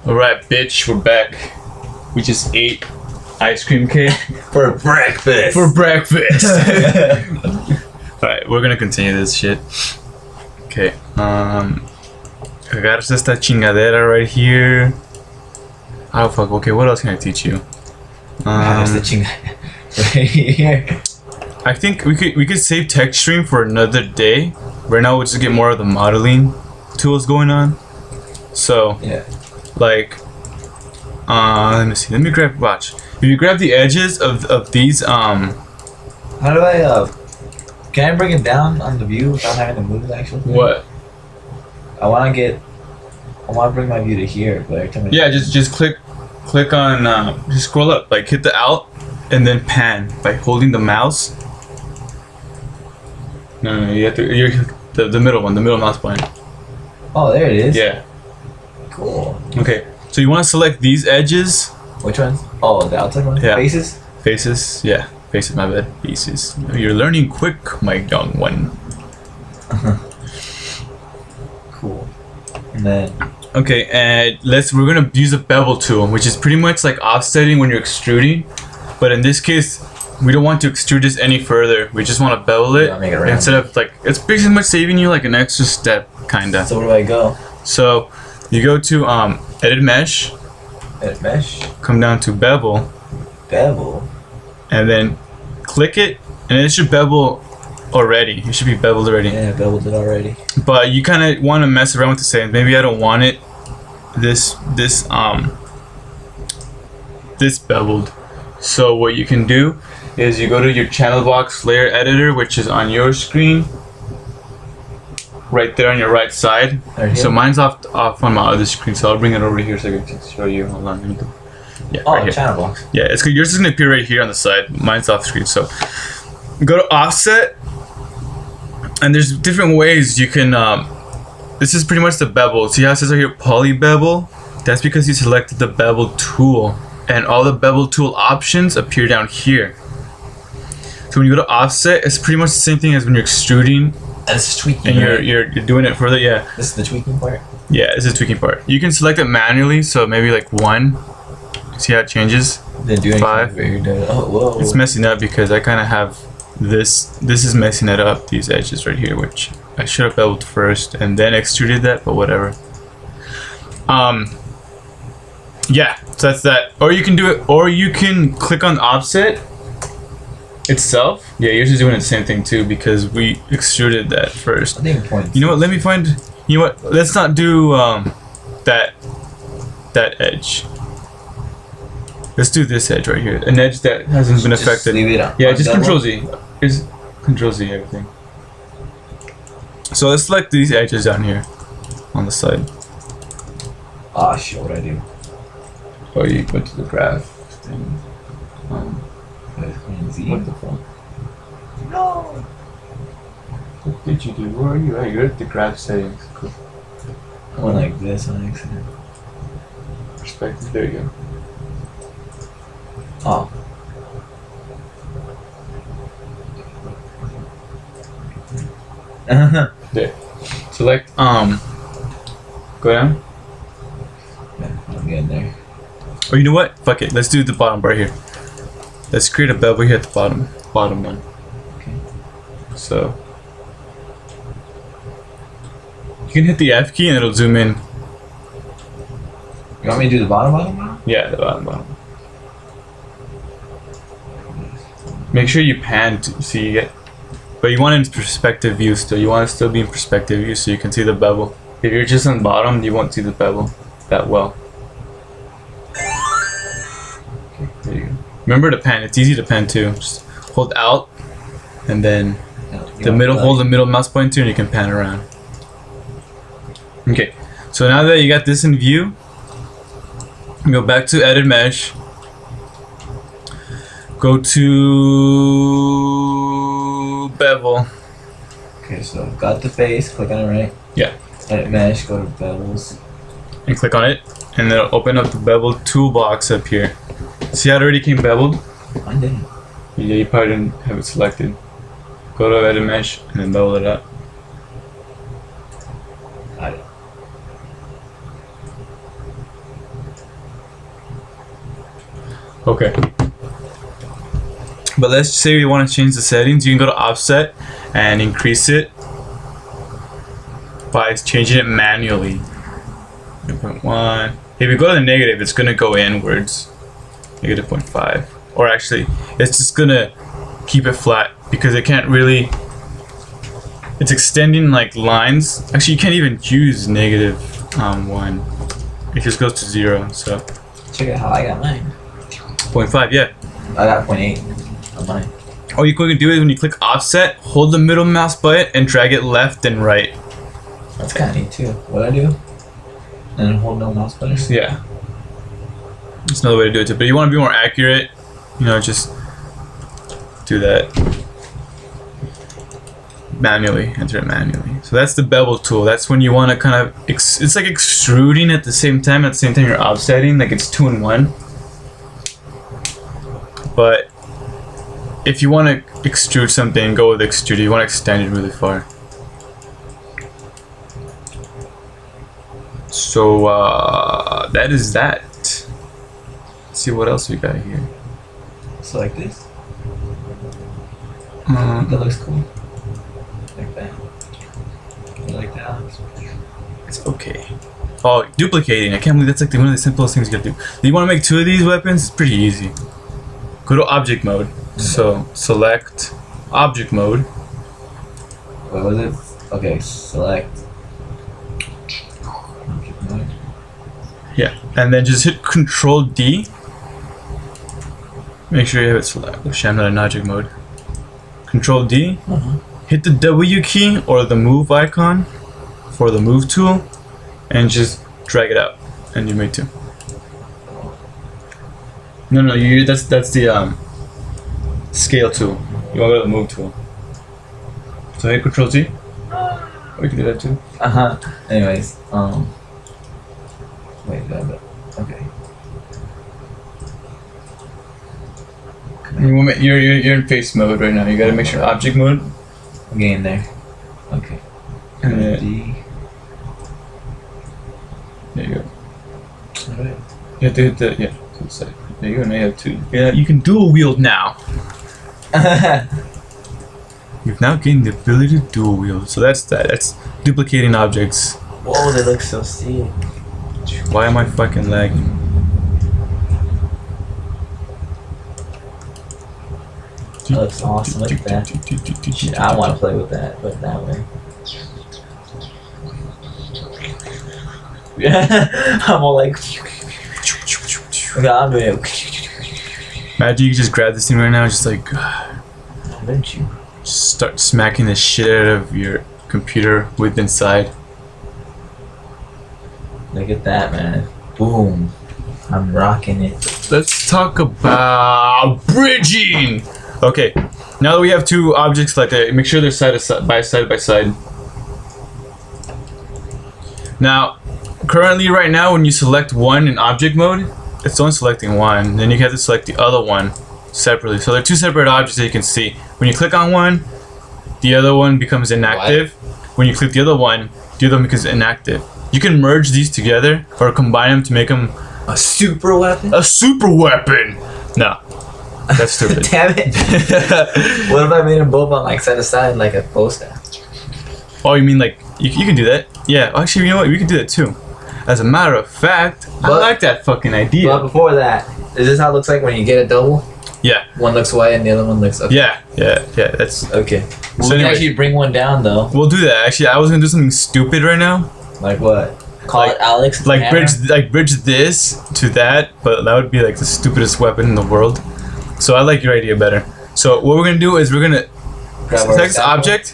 Alright, bitch, we're back. We just ate ice cream cake for breakfast. Alright, we're gonna continue this shit. Okay, agarras esta chingadera right here. Oh fuck, okay, what else can I teach you? Agarras the chingadera right here. I think we could save texturing for another day. Right now we'll just get more of the modeling tools going on. So yeah. Like, let me see. Let me grab. Watch. If you grab the edges of these, How do I? Can I bring it down on the view without having to move the actual thing? What? I want to bring my view to here, but every time yeah, just click on. Just scroll up. Like hit the alt, and then pan by holding the mouse. No, you have to. You're the middle one, the middle mouse button. Oh, there it is. Yeah. Cool. Okay, so you want to select these edges. Which ones? Oh, the outside ones? Yeah. Faces? Faces, yeah. Faces, my bad. Faces. You're learning quick, my young one. Cool. And then... Okay, and we're gonna use a bevel tool, which is pretty much like offsetting when you're extruding. But in this case, we don't want to extrude this any further. We just want to bevel it, instead of like, it's pretty much saving you like an extra step, kinda. So where do I go? So, you go to edit mesh. Edit mesh. Come down to bevel. Bevel. And then click it, and it should bevel already. It should be beveled already. Yeah, beveled it already. But you kind of want to mess around with the settings. Maybe I don't want it this beveled. So what you can do is you go to your channel box layer editor, which is on your screen. Right there on your right side. So mine's off on my other screen, so I'll bring it over here so I can show you. Hold on. Yeah, oh, right here. channel box. Yeah, it's yours is gonna appear right here on the side. Mine's off screen. So go to offset, and there's different ways you can. This is pretty much the bevel. See how it says right here poly bevel? That's because you selected the bevel tool, and all the bevel tool options appear down here. So when you go to offset, it's pretty much the same thing as when you're extruding. This is tweaking. And you're doing it further, yeah. This is the tweaking part? Yeah, this is the tweaking part. You can select it manually, so maybe like 1. See how it changes? Then do 5. Oh, whoa. It's messing up because I kind of have this. This is messing it up, these edges right here, which I should have beveled first and then extruded that, but whatever. Yeah, so that's that. Or you can do it, or you can click on offset itself. Yeah, yours is doing the same thing too because we extruded that first. I think points. You know what? Let me find. You know what? Let's not do that edge. Let's do this edge right here. An edge that hasn't been affected. Leave it on. Yeah, just Control Z. Is Control Z everything. So let's select these edges down here on the side. Ah, shit! What I do? Oh, you went to the graph thing. What the fuck? No! What did you do? Where are you at? You're at the graph settings. Cool. I went like this on accident. Perspective, there you go. Oh. There. Select, go down. Yeah, I'm getting there. Or you know what? Fuck it. Let's do the bottom right here. Let's create a bevel here at the bottom one. Okay. So you can hit the F key and it'll zoom in. You want me to do the bottom now? Yeah, the bottom. Make sure you pan so you get, but you want it in perspective view still. You want it to still be in perspective view so you can see the bevel. If you're just on bottom, you won't see the bevel that well. Okay, there you go. Remember to pan. It's easy to pan too. Just hold Alt, and then hold the middle mouse pointer, and you can pan around. Okay, so now that you got this in view, go back to Edit Mesh. Go to Bevel. Okay, so I've got the face. Click on it, right? Yeah. Edit Mesh. Go to Bevels. And click on it, and it'll open up the Bevel toolbox up here. See how it already came beveled? I didn't. Yeah, you probably didn't have it selected. Go to Edit Mesh and then bevel it up. Got it. Okay. But let's say you want to change the settings. You can go to offset and increase it by changing it manually. 0.1. If you go to the negative, it's gonna go inwards. Negative 0.5. Or actually, it's just gonna keep it flat because it can't really. It's extending like lines. Actually, you can't even use negative 1. It just goes to 0. So. Check out how I got mine. 0.5, yeah. I got 0.8 on mine. All you can do is when you click offset, hold the middle mouse button and drag it left and right. That's kind of neat too. What I do? And then hold no mouse button. Yeah. That's another way to do it too. But you want to be more accurate, you know, just do that manually. Enter it manually. So that's the bevel tool. That's when you want to kind of it's like extruding at the same time. At the same time, you're offsetting, like it's 2 in 1. But if you want to extrude something, go with extrude. You want to extend it really far. So that is that. Let's see what else we got here. So like this. That looks cool. Like that. Like that. It's okay. Oh, duplicating. I can't believe that's like one of the simplest things you can do. Do you want to make 2 of these weapons? It's pretty easy. Go to object mode. So select object mode. What was it? Okay, select. Object mode. Yeah, and then just hit Control D. Make sure you have it select. Actually, I'm not in object mode. Control D. Hit the W key or the move icon for the move tool, and just drag it out, and you made 2. No, that's the scale tool. You want to go to the move tool. So hit Control Z. We can do that too. Anyways, wait, okay. You're in face mode right now. You gotta make sure object mode. I'm getting there. Okay. And then D. there you go. Alright. You have to hit the to the side. There you go. Now you have 2. Yeah, you can dual wield now. You've now gained the ability to dual wield. So that's that. That's duplicating objects. Whoa, they look so sick. Why am I fucking lagging? That looks awesome. Look at that. Shit, I want to play with that, but that way. I'm all like. Okay, I'm doing it. Imagine you just grab this thing right now, just like. Didn't you? Just start smacking the shit out of your computer with inside. Look at that, man. Boom. I'm rocking it. Let's talk about bridging. Okay, now that we have 2 objects like that, make sure they're side by side. Now, currently right now when you select one in object mode, it's only selecting one. Then you have to select the other one separately. So they're 2 separate objects that you can see. When you click on one, the other one becomes inactive. What? When you click the other one becomes inactive. You can merge these together or combine them to make them a super weapon? A super weapon! No. That's stupid. Damn it. What if I made them both on like side to side like a poster? Oh, you mean like you can do that? Yeah, actually, you know what? We can do that too. As a matter of fact, I like that fucking idea. But before that, is this how it looks like when you get a double? Yeah. One looks white and the other one looks okay. Yeah, that's okay. So We can actually bring one down though. We'll do that. Actually, I was gonna do something stupid right now. Like what? Call it Alex. Like bridge this to that, but that would be like the stupidest weapon in the world. So I like your idea better. So what we're gonna do is we're gonna select this object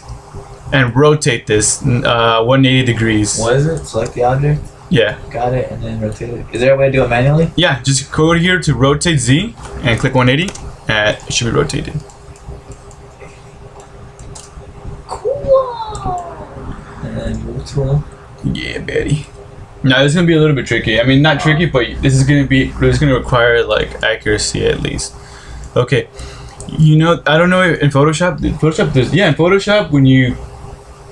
and rotate this 180 degrees. What is it? Select the object. Yeah. Got it, and then rotate it. Is there a way to do it manually? Yeah, just go over here to rotate Z and click 180, and it should be rotated. Cool. And then move tool. Yeah, buddy. Now this is gonna be a little bit tricky. I mean, not tricky, but this is gonna require like accuracy at least. Okay, you know, I don't know in Photoshop. In Photoshop when you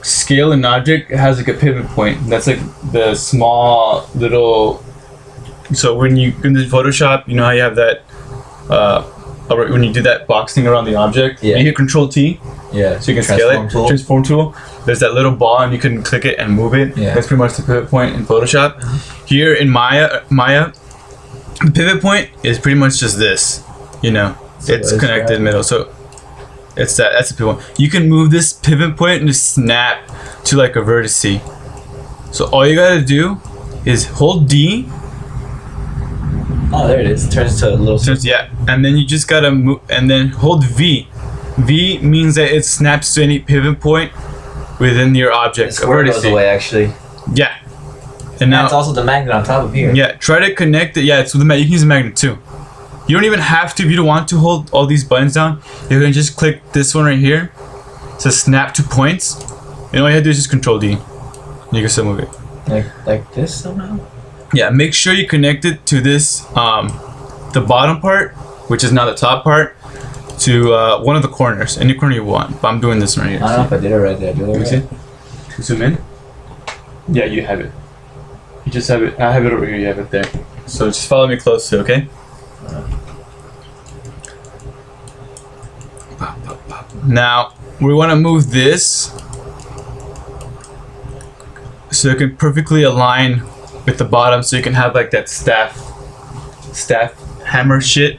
scale an object, it has like a pivot point. That's like the small little. So when you in the Photoshop, you know how you have that when you do that boxing around the object, Yeah. you hit Control T. Yeah. So you can scale it. Transform tool. There's that little ball, and you can click it and move it. Yeah. That's pretty much the pivot point in Photoshop. Here in Maya, the pivot point is pretty much just this. You know, So it's it's connected right. middle. So it's that's the pivot point. You can move this pivot point and just snap to like a vertice. So all you gotta do is hold D. Oh, there it is. Turns to a little. Yeah, and then you just gotta move, and then hold V. V means that it snaps to any pivot point within your object. It's where it goes away, actually. Yeah. And now it's also the magnet on top of here. Yeah, try to connect it. Yeah, it's with the magnet. You can use the magnet too. You don't even have to, if you don't want to hold all these buttons down, you can just click this one right here. It says snap to points. And all you have to do is just Control D. And you can still move it. Like this somehow? Yeah, make sure you connect it to this, the bottom part, which is now the top part, to one of the corners, any corner you want. But I'm doing this right here. I don't know if I did it right there. Did I right? See? Zoom in. Yeah, you have it. You just have it. I have it over here. You have it there. So just follow me closely, okay? Now we want to move this so it can perfectly align with the bottom, so you can have like that staff hammer shit.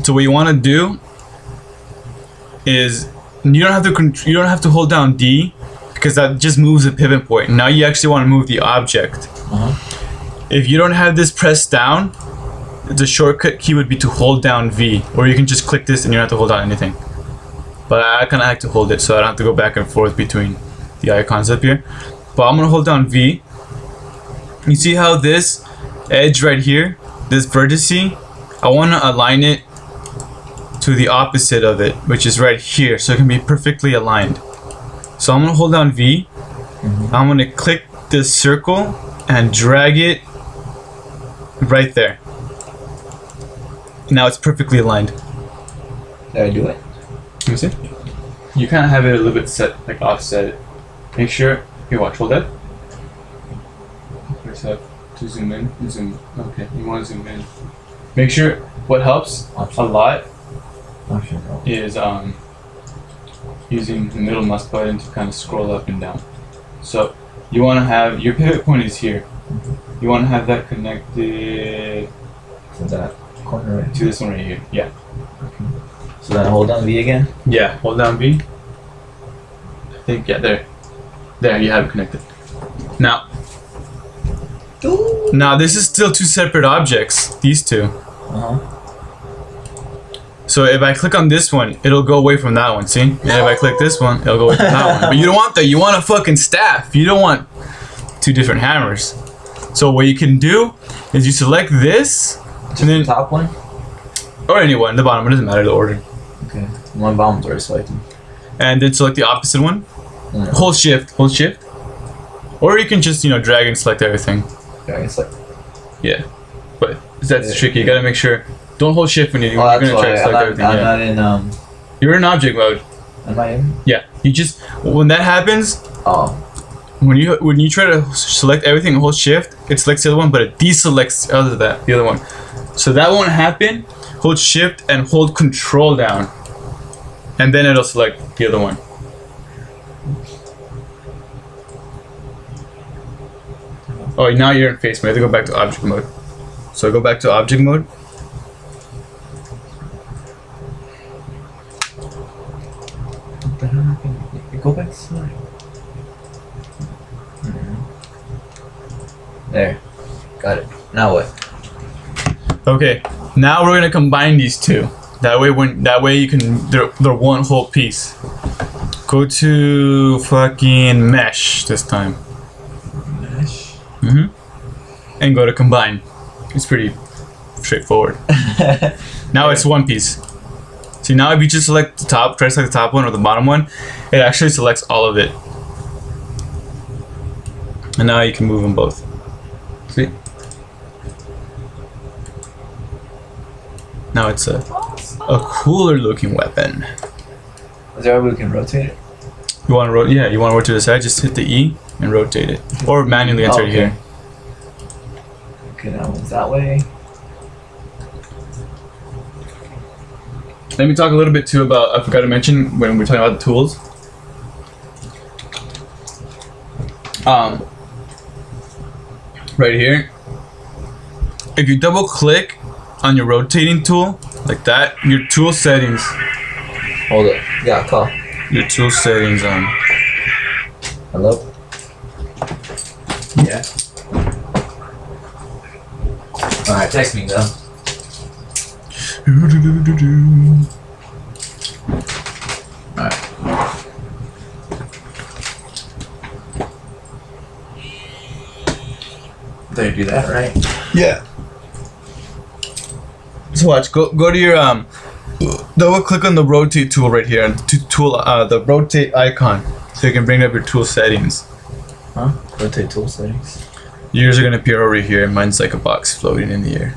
So what you want to do is you don't have to hold down D, because that just moves the pivot point. Now you actually want to move the object. If you don't have this pressed down, the shortcut key would be to hold down V, or you can just click this and you don't have to hold down anything. But I kind of like to hold it so I don't have to go back and forth between the icons up here. But I'm gonna hold down V. You see how this edge right here, this vertice, I want to align it to the opposite of it, which is right here, so it can be perfectly aligned. So I'm gonna hold down V. I'm gonna click this circle and drag it right there. Now it's perfectly aligned. Did I do it? Let me see. You kind of have it a little bit set, like offset. Make sure. Here, watch. Hold that. Press up to zoom in. Zoom. Okay, you want to zoom in. Make sure. What helps a lot is using the middle mouse button to kind of scroll up and down. So you want to have your pivot point is here. You want to have that connected to that corner right to this one right here. Yeah. Okay. So then hold down V again? Yeah, hold down V. I think, yeah, there. There, you have it connected. Now, this is still two separate objects, these two. So if I click on this one, it'll go away from that one, see? And if I click this one, it'll go away from that one. But you don't want that, you want a fucking staff. You don't want two different hammers. So what you can do is you select this, Just and then the top one? or any one, the bottom, it doesn't matter the order. Okay. One bottom's already selected. And then select the opposite one. Hold shift. Or you can just, drag and select everything. Okay, it's like. Yeah. But that's tricky. You gotta make sure. Don't hold shift when you're Oh, gonna try to select everything. I'm not in You're in object mode. Am I in? Yeah. You just when that happens, when you try to select everything and hold shift, it selects the other one, but it deselects the other one. So that won't happen. Hold shift and hold control down. And then it'll select the other one. Oh, now you're in face mode. You have to go back to object mode. So go back to object mode. What the hell? Go back to slide. There. Got it. Now what? Okay. Now we're gonna combine these two. That way you can they're one whole piece. Go to fucking mesh this time. Mesh. And go to combine. It's pretty straightforward. Now it's one piece. See, now if you just select the top, try to select the top one or the bottom one, it actually selects all of it. And now you can move them both. See? Now it's a cooler looking weapon. Is there a way we can rotate it? You want to rotate? Yeah, you want to rotate to the side. Just hit the E and rotate it, or manually enter it here. Okay, that one's that way. Let me talk a little bit too about, I forgot to mention when we're talking about the tools. Right here, if you double click on your rotating tool like that, your tool settings. Hold up. Yeah, call. Your tool settings on. Hello? Yeah. Alright, text me though. Alright. They do that, right? Yeah. So watch. Go to your double click on the rotate tool right here, and tool the rotate icon, so you can bring up your tool settings. Huh? Rotate tool settings. Yours are gonna appear over here. Mine's like a box floating in the air.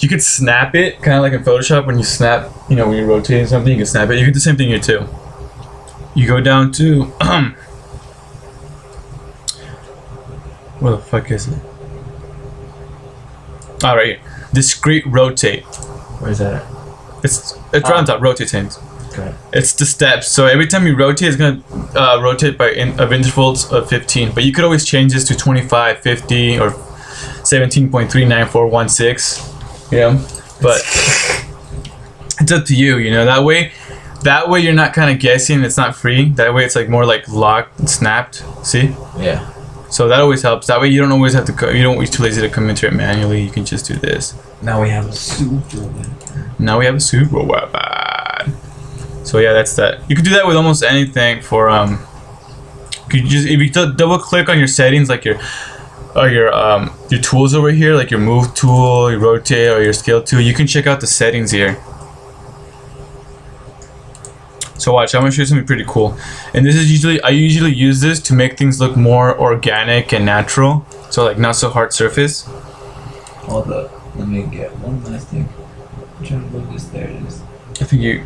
You could snap it, kind of like in Photoshop when you snap. You know, when you're rotating something, you can snap it. You can do the same thing here too. You go down to where the fuck is it? Oh, right here. Discrete rotate. Where's that at? It's right on top. Rotate things. Okay. It's the steps. So every time you rotate, it's gonna rotate by intervals of 15. But you could always change this to 25, 50, or 17.39416. You know, but it's up to you. You know, that way you're not kind of guessing. It's not free. That way it's like more like locked and snapped. See? Yeah. So that always helps. That way you don't always have to. You don't always too lazy to come into it manually. You can just do this. Now we have a super weapon. Now we have a super weapon. So yeah, that's that. You can do that with almost anything. For you just if you double click on your settings, like your tools over here, like your move tool, your rotate, or your scale tool, you can check out the settings here. So watch, I'm gonna show you something pretty cool. And this is I usually use this to make things look more organic and natural. So like not so hard surface. Hold up, let me get one last thing. I'm trying to move this. There it is. I think you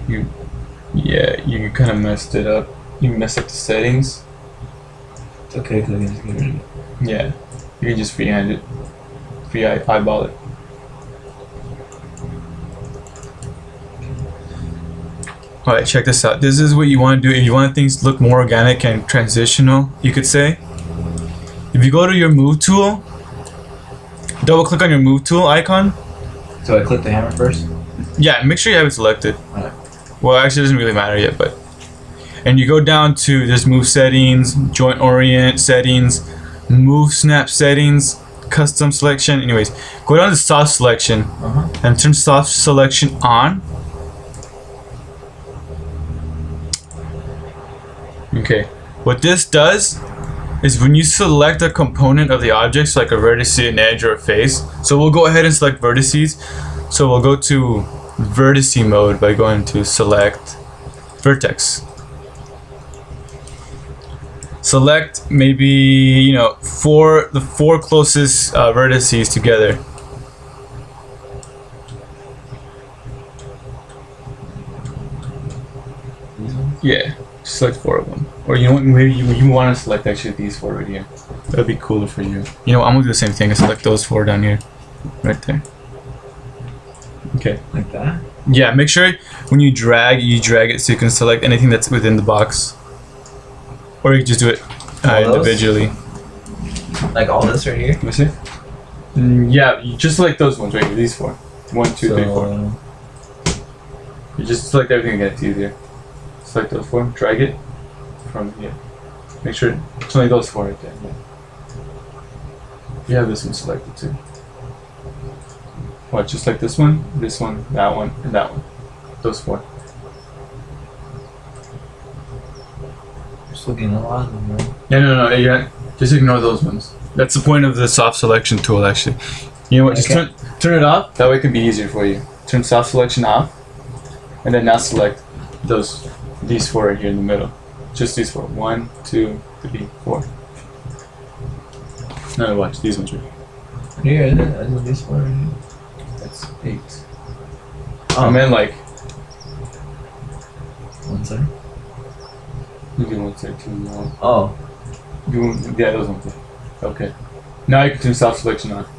kind of messed it up. You messed up the settings. It's okay, because I can just get rid of it. Yeah, you can just freehand it. Eyeball it. Alright, check this out. This is what you want to do if you want things to look more organic and transitional, you could say. If you go to your move tool, double click on your move tool icon. So I click the hammer first? Yeah, make sure you have it selected. Alright. Well, actually it doesn't really matter yet, but. And you go down to this move settings, joint orient settings, move snap settings, custom selection. Anyways, go down to soft selection and turn soft selection on. Okay, what this does is when you select a component of the object, so like a vertex, an edge, or a face. So we'll go ahead and select vertices. So we'll go to vertex mode by going to select vertex. Select maybe, you know, the four closest vertices together. Yeah. Select 4 of them, or you know what? Maybe you want to select actually these 4 right here. That'd be cooler for you. You know, I'm gonna do the same thing and select those 4 down here, right there. Okay. Like that? Yeah. Make sure when you drag it so you can select anything that's within the box, or you can just do it individually. Like all this right here? Let me see. Yeah, you just select those ones right here. These 4. 1, 2, 3, 4. You just select everything again. It's easier. Select those 4, drag it from here. Make sure it's only those 4 right there. Yeah. You have this one selected too. Watch, just like this one, that one, and that one. Those 4. Just looking at a lot of them, right? No, you're not, just ignore those ones. That's the point of the soft selection tool, actually. You know what? Just turn it off. That way it can be easier for you. Turn soft selection off, and then now select these 4 right here in the middle. Just these 4. 1, 2, 3, 4. No, watch these ones right here. Here, I know these 4 right here. That's 8. Oh. I meant like. One side. You do 1 side, 2, 1. Oh. Yeah, those ones. Okay. Now you can turn soft selection on.